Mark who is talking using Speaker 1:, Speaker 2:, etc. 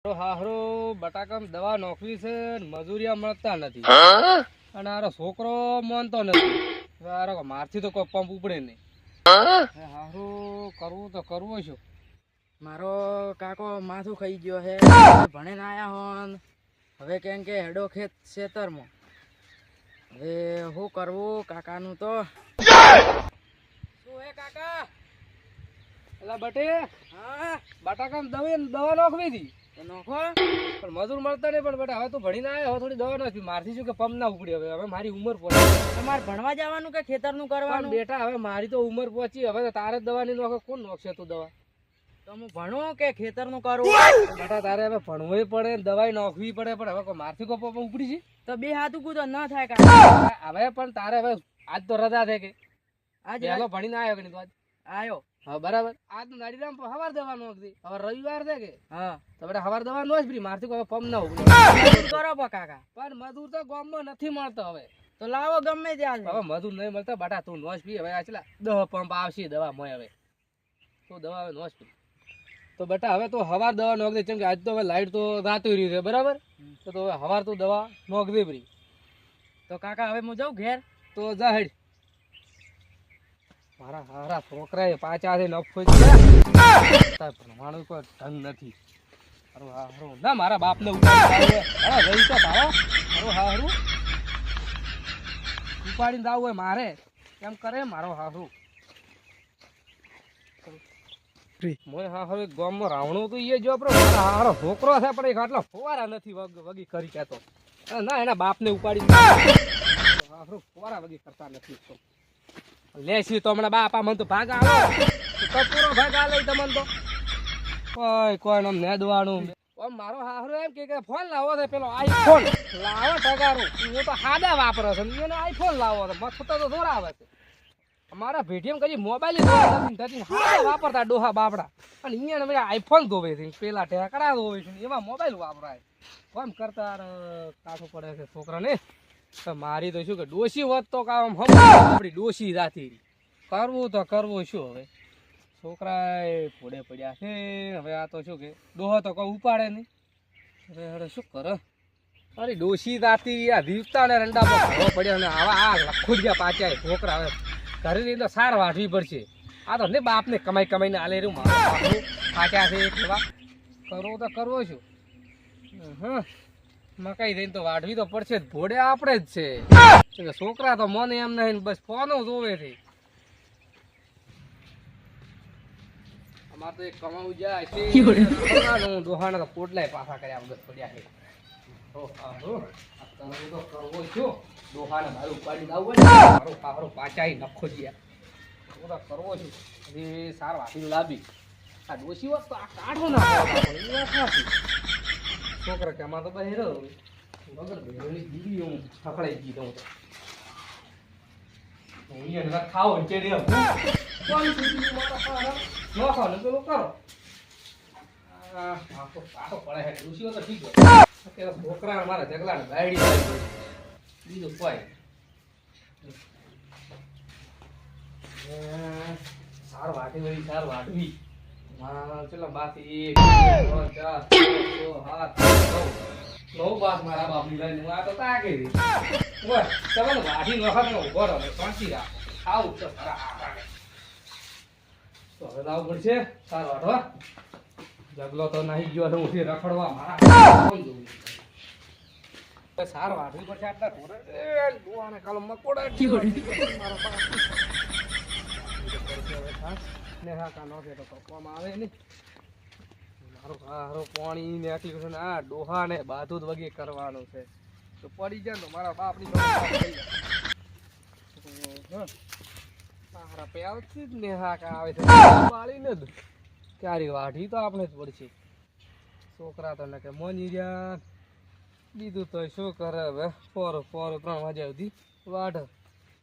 Speaker 1: હાહરો બટાકામ દવા નોખવી છે મજૂરિયા મળતા નથી અને આરો છોકરો માનતો નથી આરો મારથી તો કોઈ પંપ ઉપડે નહીં હારું કરવું તો કરવું શું
Speaker 2: મારો કાકો માથું ખાઈ ગયો હે ભણે ના આયા હોન હવે કેમ કે હેડો ખેત ખેતરમાં હવે શું કરવું કાકાનું તો શું હે કાકા
Speaker 1: એલા બટે
Speaker 2: હા
Speaker 1: બટાકામ દવા નોખવી હતી
Speaker 2: તો નોખો
Speaker 1: પણ મજૂર મળતા નહીં પણ બેટા હવે તો ભણીને આવ્યો હવે થોડી દવા નથી મારથી શું કે પંપ ના ઉપડી હવે મારી ઉંમર પહોંચી
Speaker 2: તમારે ભણવા જવાનું કે ખેતરનું કરવાનું
Speaker 1: બેટા હવે મારી તો ઉંમર પહોંચી હવે તો તારે દવા નહીં નોખે કોણ નોખશે તું દવા
Speaker 2: તો હું ભણું કે ખેતરનું કરું
Speaker 1: બેટા તારે હવે ભણવું પડે દવાઈ નોખવી પડે પણ હવે મારથી કોઈ પંપ ઉપડી છે
Speaker 2: તો બે હાથ ઉકું તો ન થાય કાકા
Speaker 1: હવે પણ તારે હવે આજ તો રજા છે કે
Speaker 2: આજ
Speaker 1: પહેલો ભણીને આવ્યો કે નહીં તો આજ
Speaker 2: આયો
Speaker 1: હા બરાબર આજ નાડીરામ હવાર દવા નોખી હવે રવિવાર છે કે
Speaker 2: હા
Speaker 1: તો બેટા હવાર દવા નોખી મારથી કોઈ પંપ ના ઉપડી
Speaker 2: કરો કાકા
Speaker 1: પણ મજૂર તો ગામમાં નથી મળતો હવે
Speaker 2: તો લાવો ગમે ત્યાં
Speaker 1: હવે મજૂર નહીં મળતા બાટા તું નોશ પી હવે આચલા 10 પંપ આવશે દવા મોય હવે તું દવા હવે નોશ પી તો બેટા હવે તો હવાર દવા નોખ દે કેમ કે આજ તો હવે લાઈટ તો રાતું રહ્યું છે બરાબર તો હવે હવાર તું દવા નોખ દે પરી
Speaker 2: તો કાકા હવે હું જાઉં ઘેર
Speaker 1: તો જા હેડ મારા હારા છોકરાએ પાછા છે નફો ભણવાનું કોઈ ઢંગ નથી હારું હારું ના મારા બાપને ઉપાડી રહી તો ભાવો હારું હારું ઉપાડીને જાવું હોય મારે એમ કરે મારો હારું મોય હારું ગામમાં રાવણું તો એ જો મારા હારો છોકરો છે પણ એક આટલો ફોવારા નથી વગી કરી કહેતો ના એના બાપને ઉપાડી હારું ફોવારા વગી કરતા નથી તો લેસી તો હમણાં બાપા મને તો ભાગ આવો પૂરો ભાગ આ લઈ તમને તો કોઈ આમ નેદવાનું મારો હારો એમ કે ફોન લાવો છે પેલો આઈફોન લાવો ટગારું હું તો હાદા વાપરો છે એને આઈફોન લાવો છે મસ્ત તો થોડા આવે છે અમારા ભેટીએમ કરી મોબાઈલ હાદા વાપરતા ડોહા બાપડા અને અહીંયા આઈફોન ધોવે છે પેલા ટેકડા ધોવે છે એમાં મોબાઈલ વાપરાય કોમ કરતા કાઠું પડે છે છોકરાને મારી તો શું કે ડોશી હોત તો કામ આપડી ડોશી રાતી કરવું તો કરવું શું હવે છોકરા ફોડે પડ્યા છે હવે આ તો શું કે ડોહો તો કોઈ ઉપાડે નહીં હવે હવે શું કરે અરે ડોશી રાતી આ રીવતા ને રંડા પડ્યા ને આવા આ લખુડિયા પાછા છોકરા હવે ઘરેની અંદર સાર વાઢવી પડશે આ તો ને બાપને કમાઈને આલે રહ્યું મારું પાછા છે કેવા કરવો તો કરવો શું હા મકાઈ દઈને તો વાઢવી તો પડશે જ ભોડે આપણે જ છે છોકરા તો મને એમ નહીં બસ ફોનો જોવે છે અમારે તો એક કમાવું જાય છે દોહાના તો પોટલાય પાછા કર્યા વગર પડ્યા છે તો કરવો છું દોહાને મારું ઉપાડી લાવવું મારો કારો પાછા નખો ગયા તો કરવો છું હજી સાર વાપી લાવી આ ડોસી વસ્તુ આ કાઢો ના છોકરા કે આમાં તો બહેરો વગર બહેરોની દીકરી હું છકડાઈ ગઈ તો અહીંયા ખાઓ ચેડી કોણ સુધી નો ખાવ ને પેલું કરો આખો પડે છે ડોસીઓ તો ઠીક હોય અત્યારે છોકરા મારા જગલા ને ગાડી આવી બીજું કોઈ સાર વાટી વળી સાર વાટવી ચલો બાથી 9 બાસ મારા બાપની લઈને હું આ તો તાકે રી ઓય તમે વાઠી નખત ને ઉભો રહો શાંતિ રાખો આવું તો ખરા તો હવે લાવ પડશે સાર વાટવા જગલો તો નહીં ગયો હું ઉઠી રખડવા મારા કોણ જોઉં સાર વાટવી પડશે આટલા થોડે એ દુવાને કાલ મકોડા મારો બાપ ને હા કાનો કે તો કપવામાં આવે ને મારો હારો પાણી ને આટલી આ ડોહા ને બાધું જ વગે કરવાનું છે તો પડી જાય તો મારા બાપની મારા પેલથી જ ને હા કા આવે છે વાળીને જ ક્યારે વાઢી તો આપણે જ પડશે છોકરા તો ને કે મોની રહ્યા બીજું તો શું કરે હવે 3 વાગ્યા સુધી વાઢ